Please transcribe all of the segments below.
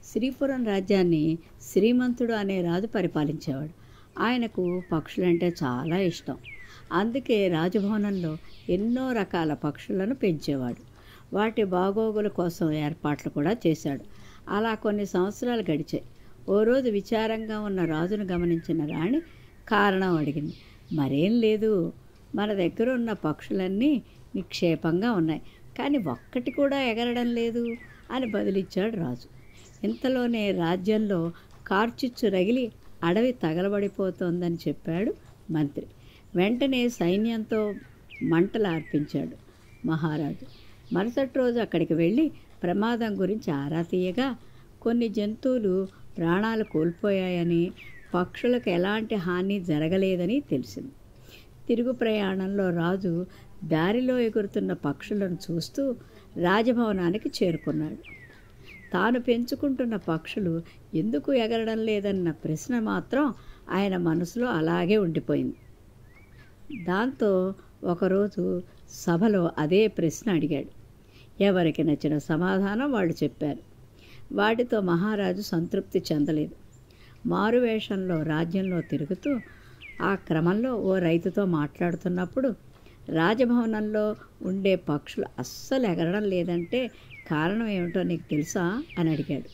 శ్రీపురం రాజ్యాన్ని శ్రీమంతుడు అనే రాజు పరిపాలించేవాడు. ఆయనకు పక్షులంటే చాలా ఇష్టం. అందుకే రాజభవనంలో ఎన్నో రకాల పక్షులను పెంచేవాడు. వాటి బాగోగుల కోసం ఏర్పాట్లు కూడా చేశాడు. అలా కొన్ని సంవత్సరాలు గడిచాయి. ఓ రోజు విచారంగా ఉన్న రాజును గమనించిన రాణి కారణం అడిగింది. మరేం లేదు, మన దగ్గర ఉన్న పక్షులన్నీ నిక్షేపంగా ఉన్నాయి, కానీ ఒక్కటి కూడా ఎగరడం లేదు అని బదులిచ్చాడు రాజు. ఇంతలోనే రాజ్యంలో కార్చిచ్చు రగిలి అడవి తగలబడిపోతోందని చెప్పాడు మంత్రి. వెంటనే సైన్యంతో మంటలు అర్పించాడు మహారాజు. మరుసటి రోజు అక్కడికి వెళ్ళి ప్రమాదం గురించి ఆరా తీయగా కొన్ని జంతువులు ప్రాణాలు కోల్పోయాయని, పక్షులకు ఎలాంటి హాని జరగలేదని తెలిసింది. తిరుగు ప్రయాణంలో రాజు దారిలో ఎగురుతున్న పక్షులను చూస్తూ రాజభవనానికి చేరుకున్నాడు. తాను పెంచుకుంటున్న పక్షులు ఎందుకు ఎగరడం లేదన్న ప్రశ్న మాత్రం ఆయన మనసులో అలాగే ఉండిపోయింది. దాంతో ఒకరోజు సభలో అదే ప్రశ్న అడిగాడు. ఎవరికి నచ్చిన సమాధానం వాళ్ళు చెప్పారు. వాటితో మహారాజు సంతృప్తి చెందలేదు. మారువేషంలో రాజ్యంలో తిరుగుతూ ఆ క్రమంలో ఓ రైతుతో మాట్లాడుతున్నప్పుడు రాజభవనంలో ఉండే పక్షులు అస్సలు ఎగరడం లేదంటే కారణం ఏమిటో నీకు తెలుసా అని అడిగాడు.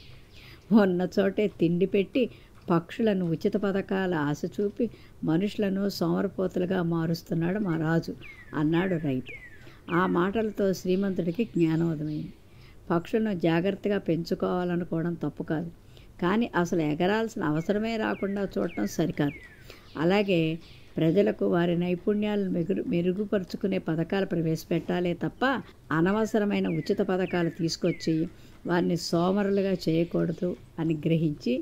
ఉన్న చోటే తిండి పెట్టి పక్షులను ఉచిత పథకాల ఆశ చూపి మనుషులను సోమరపోతులుగా మారుస్తున్నాడు మా రాజు అన్నాడు రైతు. ఆ మాటలతో శ్రీమంతుడికి జ్ఞానోదయమైంది. పక్షులను జాగ్రత్తగా పెంచుకోవాలనుకోవడం తప్పు కాదు, కానీ అసలు ఎగరాల్సిన అవసరమే రాకుండా చూడటం సరికాదు. అలాగే ప్రజలకు వారి నైపుణ్యాలను మెరుగుపరుచుకునే పథకాలు ప్రవేశపెట్టాలే తప్ప అనవసరమైన ఉచిత పథకాలు తీసుకొచ్చి వారిని సోమరులుగా చేయకూడదు అని గ్రహించి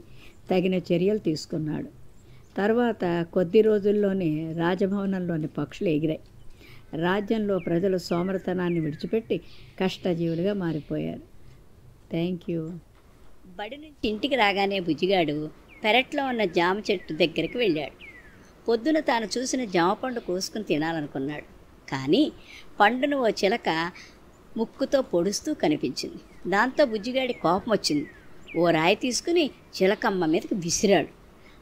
తగిన చర్యలు తీసుకున్నాడు. తర్వాత కొద్ది రోజుల్లోనే రాజభవనంలోని పక్షులు ఎగిరాయి. రాజ్యంలో ప్రజలు సోమరితనాన్ని విడిచిపెట్టి కష్టజీవులుగా మారిపోయారు. Thank you. బడి నుంచి ఇంటికి రాగానే బుజ్జిగాడు పెరట్లో ఉన్న జామ చెట్టు దగ్గరికి వెళ్ళాడు. పొద్దున తాను చూసిన జామ పండు కోసుకుని తినాలనుకున్నాడు. కానీ పండును ఓ చిలక ముక్కుతో పొడుస్తూ కనిపించింది. దాంతో బుజ్జిగాడి కోపం వచ్చింది. ఓ రాయి తీసుకుని చిలకమ్మ మీదకి విసిరాడు.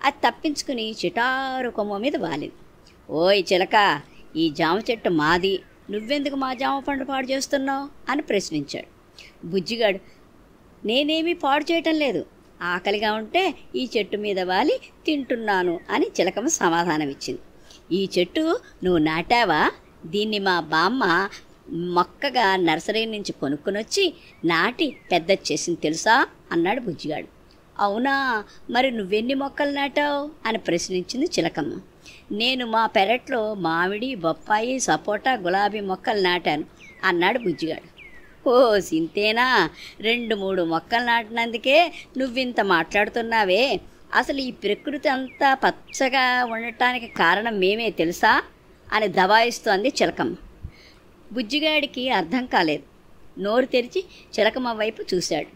అది తప్పించుకుని చిటారు కొమ్మ మీద వాలింది. ఓయ్ చిలక, ఈ జామ చెట్టు మాది, నువ్వెందుకు మా జామ పండు పాడు చేస్తున్నావు అని ప్రశ్నించాడు. బుజ్జిగాడు, నేనేమీ పాడు చేయటం లేదు, ఆకలిగా ఉంటే ఈ చెట్టు మీద వాలి తింటున్నాను అని చిలకమ్మ సమాధానం ఇచ్చింది. ఈ చెట్టు నువ్వు నాటావా? దీన్ని మా బామ్మ మొక్కగా నర్సరీ నుంచి కొనుక్కొనొచ్చి నాటి పెద్ద చేసింది తెలుసా అన్నాడు బుజ్జిగాడు. అవునా, మరి నువ్వెన్ని మొక్కలు నాటావు అని ప్రశ్నించింది చిలకమ్మ. నేను మా పెరట్లో మామిడి, బొప్పాయి, సపోటా, గులాబీ మొక్కలు నాటాను అన్నాడు బుజ్జిగాడు. ఓ సింతేనా, 2-3 మొక్కలు నాటినందుకే నువ్వింత మాట్లాడుతున్నావే? అసలు ఈ ప్రకృతి అంతా పచ్చగా ఉండటానికి కారణం మేమే తెలుసా అని దబాయిస్తోంది చిలకమ్మ. బుజ్జిగాడికి అర్థం కాలేదు. నోరు తెరిచి చిలకమ్మ వైపు చూశాడు.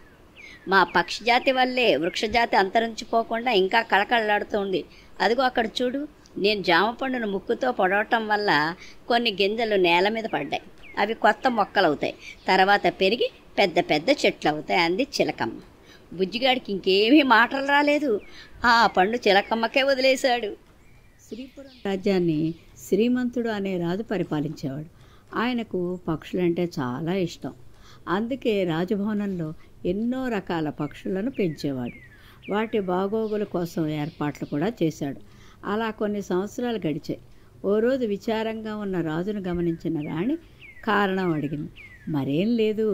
మా పక్షిజాతి వల్లే వృక్షజాతి అంతరించిపోకుండా ఇంకా కళకళలాడుతోంది. అదిగో అక్కడ చూడు, నేను జామ పండును ముక్కుతో పొడవటం వల్ల కొన్ని గింజలు నేల మీద పడ్డాయి. అవి కొత్త మొక్కలు అవుతాయి, తర్వాత పెరిగి పెద్ద పెద్ద చెట్లు అవుతాయి అంది చిలకమ్మ. బుజ్జిగాడికి ఇంకేమీ మాటలు రాలేదు. ఆ పండు చిలకమ్మకే వదిలేశాడు. శ్రీపురం రాజ్యాన్ని శ్రీమంతుడు అనే రాజు పరిపాలించేవాడు. ఆయనకు పక్షులంటే చాలా ఇష్టం. అందుకే రాజభవనంలో ఎన్నో రకాల పక్షులను పెంచేవాడు. వాటి బాగోగుల కోసం ఏర్పాట్లు కూడా చేశాడు. అలా కొన్ని సంవత్సరాలు గడిచాయి. ఓ రోజు విచారంగా ఉన్న రాజును గమనించిన రాణి కారణం అడిగింది. మరేం లేదు,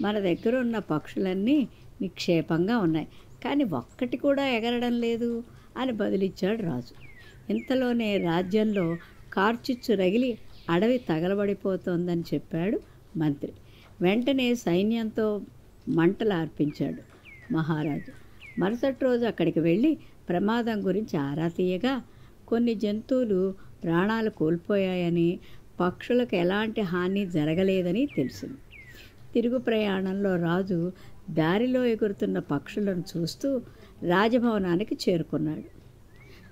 మన దగ్గర ఉన్న పక్షులన్నీ నిక్షేపంగా ఉన్నాయి, కానీ ఒక్కటి కూడా ఎగరడం లేదు అని బదులిచ్చాడు రాజు. ఇంతలోనే రాజ్యంలో కార్చిచ్చు రగిలి అడవి తగలబడిపోతోందని చెప్పాడు మంత్రి. వెంటనే సైన్యంతో మంటలు అర్పించాడు మహారాజు. మరుసటి రోజు అక్కడికి వెళ్ళి ప్రమాదం గురించి ఆరా తీయగా కొన్ని జంతువులు ప్రాణాలు కోల్పోయాయని, పక్షులకు ఎలాంటి హాని జరగలేదని తెలిసింది. తిరుగు ప్రయాణంలో రాజు దారిలో ఎగురుతున్న పక్షులను చూస్తూ రాజభవనానికి చేరుకున్నాడు.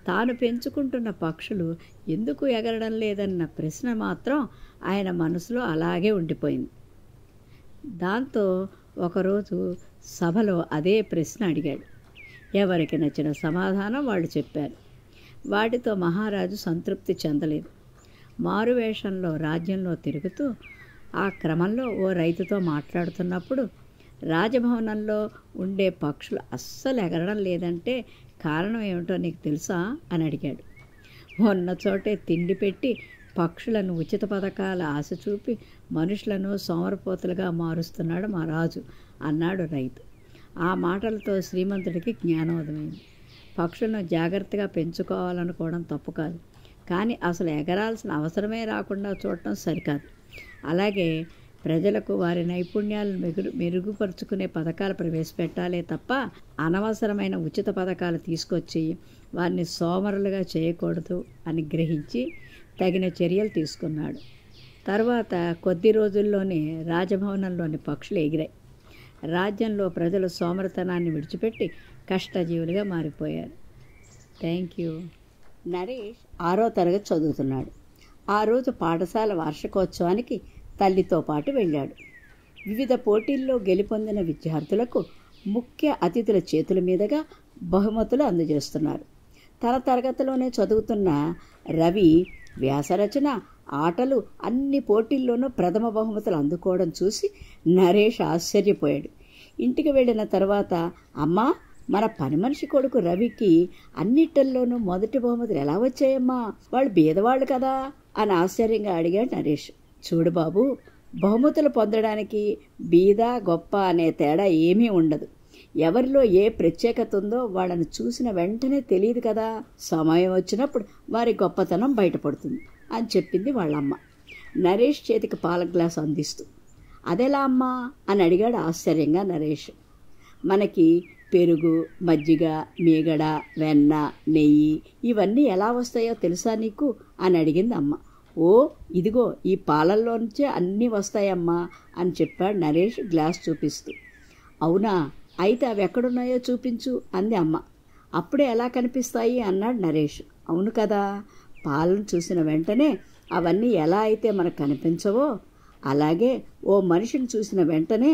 తాను పెంచుకుంటున్న పక్షులు ఎందుకు ఎగరడం లేదన్న ప్రశ్న మాత్రం ఆయన మనసులో అలాగే ఉండిపోయింది. దాంతో ఒకరోజు సభలో అదే ప్రశ్న అడిగాడు. ఎవరికి నచ్చిన సమాధానం వాళ్ళు చెప్పారు. వాటితో మహారాజు సంతృప్తి చెందలేదు. మారువేషంలో రాజ్యంలో తిరుగుతూ ఆ క్రమంలో ఓ రైతుతో మాట్లాడుతున్నప్పుడు రాజభవనంలో ఉండే పక్షులు అస్సలు ఎగరడం లేదంటే కారణం ఏమిటో నీకు తెలుసా అని అడిగాడు. ఉన్న చోటే తిండి పెట్టి పక్షులను ఉచిత పథకాల ఆశ చూపి మనుషులను సోమరపోతులుగా మారుస్తున్నాడు మా రాజు అన్నాడు రైతు. ఆ మాటలతో శ్రీమంతుడికి జ్ఞానోదయమైంది. పక్షులను జాగ్రత్తగా పెంచుకోవాలనుకోవడం తప్పు కాదు, కానీ అసలు ఎగరాల్సిన అవసరమే రాకుండా చూడటం సరికాదు. అలాగే ప్రజలకు వారి నైపుణ్యాలను మెరుగుపరుచుకునే పథకాలు ప్రవేశపెట్టాలే తప్ప అనవసరమైన ఉచిత పథకాలు తీసుకొచ్చి వారిని సోమరులుగా చేయకూడదు అని గ్రహించి తగిన చర్యలు తీసుకున్నాడు. తర్వాత కొద్ది రోజుల్లోనే రాజభవనంలోని పక్షులు ఎగిరాయి. రాజ్యంలో ప్రజలు సోమరితనాన్ని విడిచిపెట్టి కష్టజీవులుగా మారిపోయారు. Thank you. నరేష్ 6వ తరగతి చదువుతున్నాడు. ఆ రోజు పాఠశాల వార్షికోత్సవానికి తల్లితో పాటు వెళ్ళాడు. వివిధ పోటీల్లో గెలుపొందిన విద్యార్థులకు ముఖ్య అతిథుల చేతుల మీదుగా బహుమతులు అందజేస్తున్నారు. తన తరగతిలోనే చదువుతున్న రవి వ్యాసరచన, ఆటలు అన్ని పోటీల్లోనూ ప్రథమ బహుమతులు అందుకోవడం చూసి నరేష్ ఆశ్చర్యపోయాడు. ఇంటికి వెళ్ళిన తర్వాత, అమ్మా, మన పని మనిషి కొడుకు రవికి అన్నిటిల్లోనూ మొదటి బహుమతులు ఎలా వచ్చాయమ్మా? వాళ్ళు బీదవాళ్ళు కదా అని ఆశ్చర్యంగా అడిగాడు నరేష్. చూడు బాబు, బహుమతులు పొందడానికి బీద గొప్ప అనే తేడా ఏమీ ఉండదు. ఎవరిలో ఏ ప్రత్యేకత ఉందో వాళ్ళని చూసిన వెంటనే తెలియదు కదా. సమయం వచ్చినప్పుడు వారి గొప్పతనం బయటపడుతుంది అని చెప్పింది వాళ్ళమ్మ, నరేష్ చేతికి పాల గ్లాసు అందిస్తూ. అదెలా అమ్మా అని అడిగాడు ఆశ్చర్యంగా నరేష్. మనకి పెరుగు, మజ్జిగ, మీగడ, వెన్న, నెయ్యి ఇవన్నీ ఎలా వస్తాయో తెలుసా నీకు అని అడిగింది అమ్మ. ఓ, ఇదిగో ఈ పాలల్లోంచే అన్నీ వస్తాయమ్మా అని చెప్పాడు నరేష్ గ్లాస్ చూపిస్తూ. అవునా, అయితే అవి ఎక్కడున్నాయో చూపించు అంది అమ్మ. అప్పుడే ఎలా కనిపిస్తాయి అన్నాడు నరేష్. అవును కదా, పాలను చూసిన వెంటనే అవన్నీ ఎలా అయితే మనకు కనిపించవో అలాగే ఓ మనిషిని చూసిన వెంటనే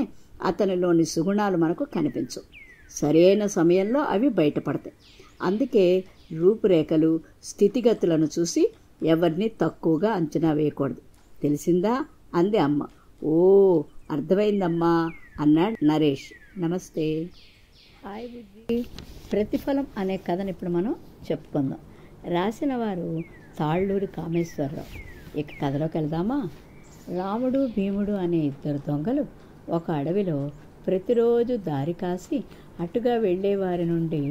అతనిలోని సుగుణాలు మనకు కనిపించవు. సరైన సమయంలో అవి బయటపడతాయి. అందుకే రూపురేఖలు, స్థితిగతులను చూసి ఎవరిని తక్కువగా అంచనా వేయకూడదు. తెలిసిందా అంది అమ్మ. ఓ, అర్థమైందమ్మా అన్నాడు నరేష్. నమస్తే. హాయ్ బుజ్జి. ప్రతిఫలం అనే కథను ఇప్పుడు మనం చెప్పుకుందాం. రాసిన వారు తాళ్ళూరి కామేశ్వరరావు. ఇక కథలోకి వెళ్దామా? రాముడు, భీముడు అనే ఇద్దరు దొంగలు ఒక అడవిలో ప్రతిరోజు దారి కాసి అటుగా వెళ్ళేవారి నుండి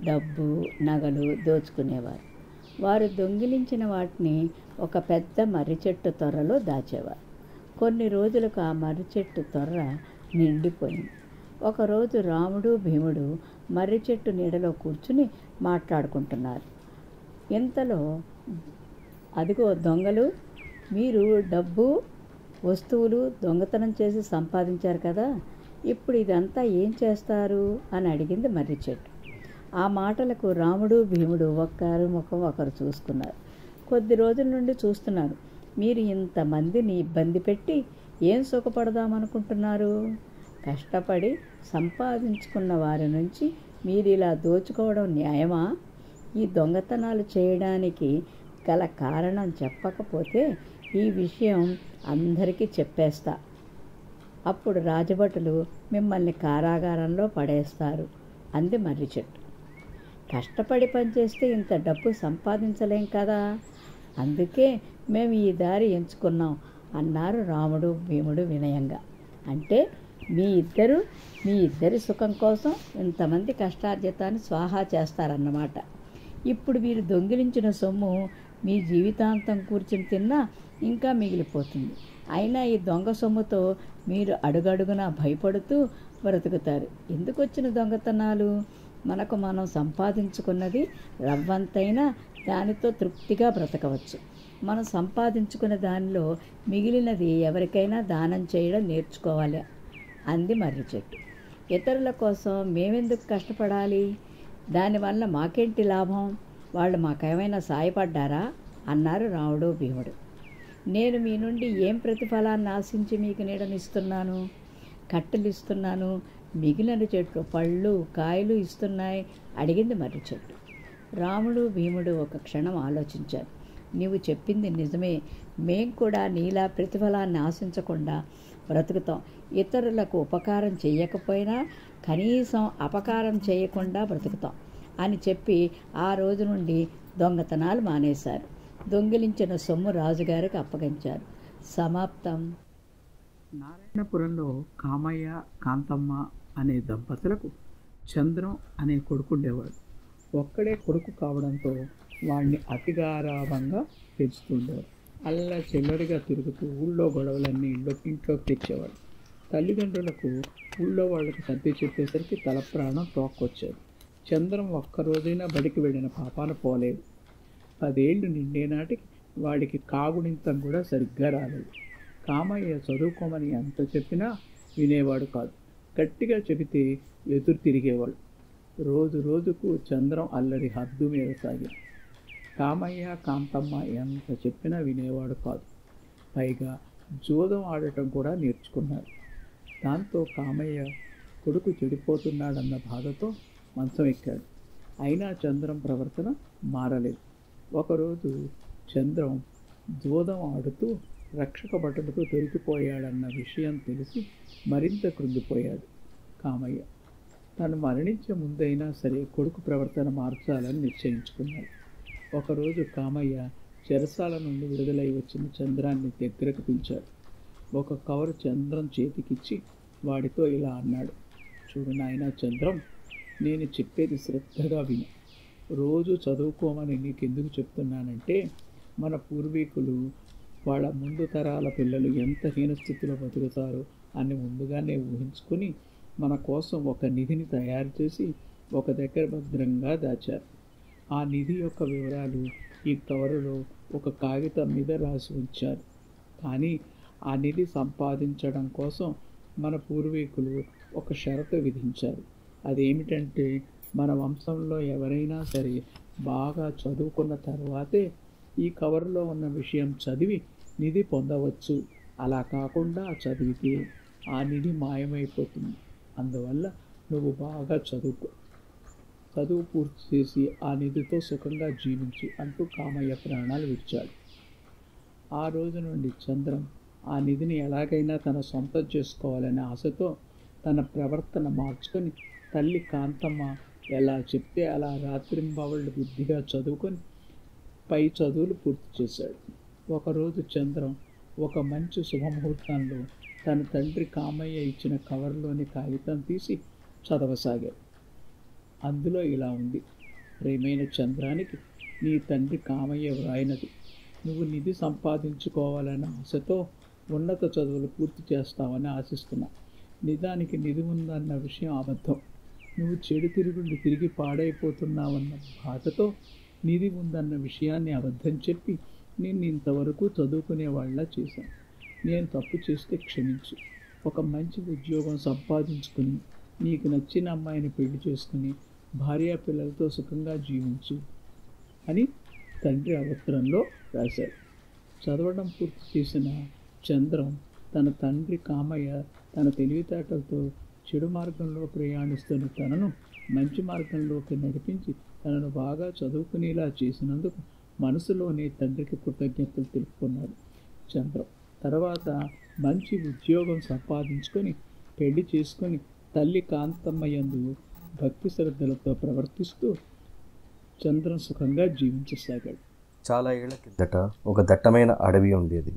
డబ్బు, నగలు దోచుకునేవారు. వారు దొంగిలించిన వాటిని ఒక పెద్ద మర్రి చెట్టు తొర్రలో దాచేవారు. కొన్ని రోజులకు ఆ మర్రి చెట్టు తొర్ర నిండిపోయింది. ఒకరోజు రాముడు, భీముడు మర్రి చెట్టు నీడలో కూర్చుని మాట్లాడుకుంటున్నారు. ఇంతలో, అదిగో దొంగలు, మీరు డబ్బు, వస్తువులు దొంగతనం చేసి సంపాదించారు కదా, ఇప్పుడు ఇదంతా ఏం చేస్తారు అని అడిగింది మర్రి చెట్టు. ఆ మాటలకు రాముడు, భీముడు ఒక్కరి ముఖం ఒకరు చూసుకున్నారు. కొద్ది రోజుల నుండి చూస్తున్నారు. మీరు ఇంతమందిని ఇబ్బంది పెట్టి ఏం సుఖపడదామనుకుంటున్నారు? కష్టపడి సంపాదించుకున్న వారి నుంచి మీరు ఇలా దోచుకోవడం న్యాయమా? ఈ దొంగతనాలు చేయడానికి గల కారణం చెప్పకపోతే ఈ విషయం అందరికీ చెప్పేస్తా. అప్పుడు రాజభటులు మిమ్మల్ని కారాగారంలో పడేస్తారు అంది మర్రి చెట్టు. కష్టపడి పనిచేస్తే ఇంత డబ్బు సంపాదించలేం కదా, అందుకే మేము ఈ దారి ఎంచుకున్నాం అన్నారు రాముడు, భీముడు వినయంగా. అంటే మీ ఇద్దరి సుఖం కోసం ఇంతమంది కష్టార్జితాన్ని స్వాహా చేస్తారన్నమాట. ఇప్పుడు మీరు దొంగిలించిన సొమ్ము మీ జీవితాంతం కూర్చుని తిన్నా ఇంకా మిగిలిపోతుంది. అయినా ఈ దొంగ సొమ్ముతో మీరు అడుగడుగునా భయపడుతూ బ్రతుకుతారు. ఎందుకు వచ్చిన దొంగతనాలు? మనకు మనం సంపాదించుకున్నది రవ్వంతైనా దానితో తృప్తిగా బ్రతకవచ్చు. మనం సంపాదించుకున్న దానిలో మిగిలినది ఎవరికైనా దానం చేయడం నేర్చుకోవాలి అంది మర్రి చెట్టు. ఇతరుల కోసం మేమెందుకు కష్టపడాలి? దానివల్ల మాకేంటి లాభం? వాళ్ళు మాకేమైనా సాయపడ్డారా అన్నారు రాముడు, భీముడు. నేను మీ నుండి ఏం ప్రతిఫలాన్ని ఆశించి మీకు నీడనిస్తున్నాను? కట్టెలు ఇస్తున్నాను, మిగిలిన చెట్లు పళ్ళు కాయలు ఇస్తున్నాయి అడిగింది మర్రి చెట్టు. రాముడు భీముడు ఒక క్షణం ఆలోచించారు. నీవు చెప్పింది నిజమే, మేం కూడా నీలా ప్రతిఫలాన్ని ఆశించకుండా బ్రతుకుతాం. ఇతరులకు ఉపకారం చేయకపోయినా కనీసం అపకారం చేయకుండా బ్రతుకుతాం అని చెప్పి ఆ రోజు నుండి దొంగతనాలు మానేశారు. దొంగిలించిన సొమ్ము రాజుగారికి అప్పగించారు. సమాప్తం. నారాయణపురంలో కామయ్య కాంతమ్మ అనే దంపతులకు చంద్రం అనే కొడుకు ఉండేవాడు. ఒక్కడే కొడుకు కావడంతో వాడిని అతి గారాబంగా పెంచుతుండేవాడు. అల్లా చిల్లరిగా తిరుగుతూ ఊళ్ళో గొడవలన్నీ ఇంట్లోకి తెచ్చేవాడు. తల్లిదండ్రులకు ఊళ్ళో వాళ్ళకి సర్ది చెప్పేసరికి తల ప్రాణం తోక్కొచ్చేది. చంద్రం ఒక్కరోజైనా బడికి వెళ్ళిన పాపాన పోలేదు. 10 ఏళ్ళు నిండే నాటికి వాడికి కాగుణింతం కూడా సరిగ్గా రాలేదు. కామయ్య చదువుకోమని ఎంత చెప్పినా వినేవాడు కాదు. గట్టిగా చెబితే ఎదురు తిరిగేవాడు. రోజు రోజుకు చంద్రం అల్లరి హద్దు మీద సాగింది. కామయ్య కాంతమ్మ ఎంత చెప్పినా వినేవాడు కాదు. పైగా జూదం ఆడటం కూడా నేర్చుకున్నాడు. దాంతో కామయ్య కొడుకు చెడిపోతున్నాడన్న బాధతో మంచం ఎక్కాడు. అయినా చంద్రం ప్రవర్తన మారలేదు. ఒకరోజు చంద్రం జూదం ఆడుతూ రక్షక భటులకు దొరికిపోయాడన్న విషయం తెలిసి మరింత కృంగిపోయాడు కామయ్య. తను మరణించే ముందైనా సరే కొడుకు ప్రవర్తన మార్చాలని నిశ్చయించుకున్నాడు. ఒకరోజు కామయ్య చెరసాల నుండి విడుదలై వచ్చిన చంద్రాన్ని దగ్గరకు పిలిచాడు. ఒక కవరు చంద్రం చేతికిచ్చి వాడితో ఇలా అన్నాడు. చూడు నాయనా చంద్రం, నేను చెప్పేది శ్రద్ధగా విను. రోజు చదువుకోమని నీకెందుకు చెప్తున్నానంటే, మన పూర్వీకులు వాళ్ళ ముందు తరాల పిల్లలు ఎంత హీనస్థితిలో బతుకుతారో అని ముందుగానే ఊహించుకొని మన కోసం ఒక నిధిని తయారు చేసి ఒక దగ్గర భద్రంగా దాచారు. ఆ నిధి యొక్క వివరాలు ఈ కవరులో ఒక కాగితం మీద రాసి ఉంచారు. కానీ ఆ నిధి సంపాదించడం కోసం మన పూర్వీకులు ఒక షరతు విధించారు. అదేమిటంటే, మన వంశంలో ఎవరైనా సరే బాగా చదువుకున్న తర్వాతే ఈ కవర్లో ఉన్న విషయం చదివి నిధి పొందవచ్చు. అలా కాకుండా చదివితే ఆ నిధి మాయమైపోతుంది. అందువల్ల నువ్వు బాగా చదువు పూర్తి చేసి ఆ నిధితో సుఖంగా జీవించు అంటూ కామయ్య ప్రాణాలు విడిచాడు. ఆ రోజు నుండి చంద్రం ఆ నిధిని ఎలాగైనా తన సొంతం చేసుకోవాలనే ఆశతో తన ప్రవర్తన మార్చుకొని తల్లి కాంతమ్మ ఎలా చెప్తే అలా రాత్రింబవళ్ళు బుద్ధిగా చదువుకొని పై చదువులు పూర్తి చేశాడు. ఒకరోజు చంద్రం ఒక మంచి శుభముహూర్తంలో తన తండ్రి కామయ్య ఇచ్చిన కవర్లోని కాగితం తీసి చదవసాగాడు. అందులో ఇలా ఉంది. ప్రియమైన చంద్రానికి నీ తండ్రి కామయ్య వ్రాయినది. నువ్వు నిధి సంపాదించుకోవాలన్న ఆశతో ఉన్నత చదువులు పూర్తి చేస్తావని ఆశిస్తున్నా. నిజానికి నిధి ఉందన్న విషయం అబద్ధం. నువ్వు చెడు తిరుగుండి తిరిగి పాడైపోతున్నావన్న బాధతో నిధి ఉందన్న విషయాన్ని అబద్ధం చెప్పి నేను ఇంతవరకు చదువుకునేవాళ్ళ చేశాను. నేను తప్పు చేస్తే క్షమించు. ఒక మంచి ఉద్యోగం సంపాదించుకుని నీకు నచ్చిన అమ్మాయిని పెళ్లి చేసుకుని భార్యా పిల్లలతో సుఖంగా జీవించు అని తండ్రి అవసరంలో రాశాడు. చదవడం పూర్తి చేసిన చంద్రం తన తండ్రి కామయ్య తన తెలివితేటలతో చెడు మార్గంలో ప్రయాణిస్తున్న తనను మంచి మార్గంలోకి నడిపించి తనను బాగా చదువుకునేలా చేసినందుకు మనసులోనే తండ్రికి కృతజ్ఞతలు తెలుపుకున్నాడు చంద్రం. తర్వాత మంచి ఉద్యోగం సంపాదించుకొని పెళ్లి చేసుకొని తల్లి కాంతమ్మ యందు భక్తి శ్రద్ధలతో ప్రవర్తిస్తూ చంద్రం సుఖంగా జీవించసాగాడు. చాలా ఏళ్ల కిందట ఒక దట్టమైన అడవి ఉండేది.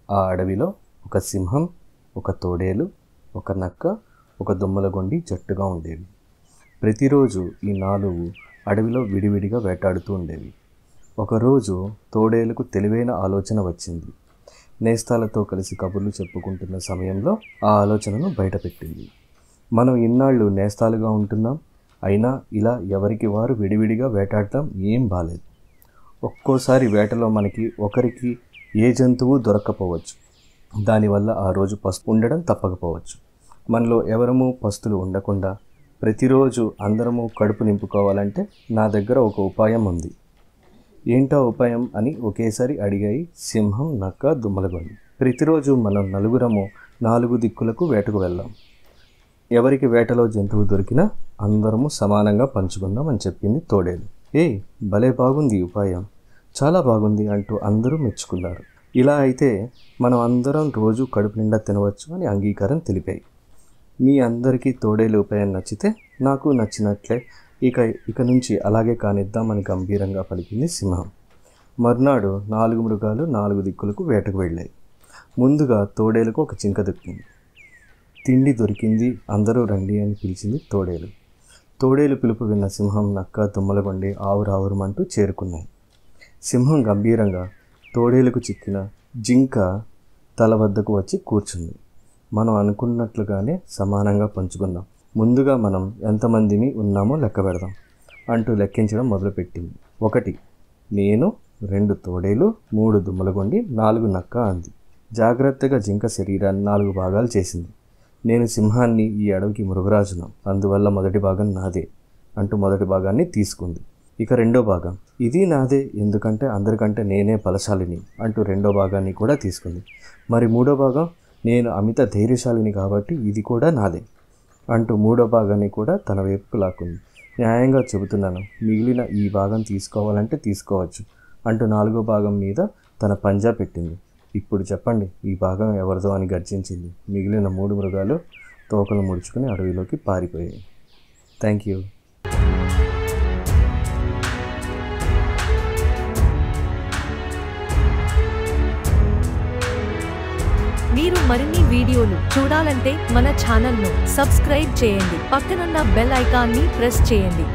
ఆ అడవిలో ఒక సింహం, ఒక తోడేలు, ఒక నక్క, ఒక దుమ్మలగొండి జట్టుగా ఉండేవి. ప్రతిరోజు ఈ 4 అడవిలో విడివిడిగా వేటాడుతూ ఉండేవి. ఒకరోజు తోడేలుకు తెలివైన ఆలోచన వచ్చింది. నేస్తాలతో కలిసి కబుర్లు చెప్పుకుంటున్న సమయంలో ఆ ఆలోచనను బయటపెట్టింది. మనం ఇన్నాళ్ళు నేస్తాలుగా ఉంటున్నాం, అయినా ఇలా ఎవరికి వారు విడివిడిగా వేటాడటం ఏం బాలేదు. ఒక్కోసారి వేటలో మనకి ఒకరికి ఏ జంతువు దొరక్కపోవచ్చు. దానివల్ల ఆ రోజు పస్తు ఉండడం తప్పకపోవచ్చు. మనలో ఎవరము పస్తులు ఉండకుండా ప్రతిరోజు అందరము కడుపు నింపుకోవాలంటే నా దగ్గర ఒక ఉపాయం ఉంది. ఏంటా ఉపాయం అని ఒకేసారి అడిగాయి సింహం, నక్క, దుమ్మలగొండి. ప్రతిరోజు మనం నలుగురము 4 దిక్కులకు వేటకు వెళ్దాం. ఎవరికి వేటలో జంతువు దొరికినా అందరము సమానంగా పంచుకుందాం అని చెప్పింది తోడేలు. భలే బాగుంది ఉపాయం, చాలా బాగుంది అంటూ అందరూ మెచ్చుకున్నారు. ఇలా అయితే మనం అందరం రోజు కడుపు నిండా తినవచ్చు అని అంగీకారం తెలిపాయి. మీ అందరికీ తోడేలు ఉపాయం నచ్చితే నాకు నచ్చినట్లే, ఇక నుంచి అలాగే కానిద్దామని గంభీరంగా పలికింది సింహం. మర్నాడు 4 మృగాలు 4 దిక్కులకు వేటకు వెళ్ళాయి. ముందుగా తోడేలుకు ఒక జింక దొరికింది. తిండి దొరికింది, అందరూ రండి అని పిలిచింది తోడేలు. తోడేలు పిలుపు విన్న సింహం, నక్క, తుమ్మలగొండి ఆవురావురమంటూ చేరుకున్నాయి. సింహం గంభీరంగా తోడేలుకు చిక్కిన జింక తల వద్దకు వచ్చి కూర్చుంది. మనం అనుకున్నట్లుగానే సమానంగా పంచుకుందాం, ముందుగా మనం ఎంతమందిని ఉన్నామో లెక్క పెడదాం అంటూ లెక్కించడం మొదలుపెట్టింది. 1 నేను, 2 తోడేలు, 3 దుమ్మలగొండి, 4 నక్క అంది. జాగ్రత్తగా జింక శరీరాన్ని 4 భాగాలు చేసింది. నేను సింహాన్ని, ఈ అడవికి మృగరాజును, అందువల్ల మొదటి భాగం నాదే అంటూ మొదటి భాగాన్ని తీసుకుంది. ఇక రెండో భాగం, ఇది నాదే ఎందుకంటే అందరికంటే నేనే బలశాలిని అంటూ రెండో భాగాన్ని కూడా తీసుకుంది. మరి మూడో భాగం, నేను అమిత ధైర్యశాలిని కాబట్టి ఇది కూడా నాదే అంటూ మూడో భాగాన్ని కూడా తన వైపుకు లాక్కుంది. న్యాయంగా చెబుతున్నాను, మిగిలిన ఈ భాగం తీసుకోవాలంటే తీసుకోవచ్చు అంటూ 4వ భాగం మీద తన పంజా పెట్టింది. ఇప్పుడు చెప్పండి, ఈ భాగం ఎవరిదో అని గర్జించింది. మిగిలిన 3 మృగాలు తోకలు ముడుచుకుని అడవిలోకి పారిపోయాయి. Thank you. మీరు మరిన్ని వీడియోలు చూడాలంటే మన ఛానల్ను సబ్స్క్రైబ్ చేయండి. పక్కనున్న బెల్ ఐకాన్ని ప్రెస్ చేయండి.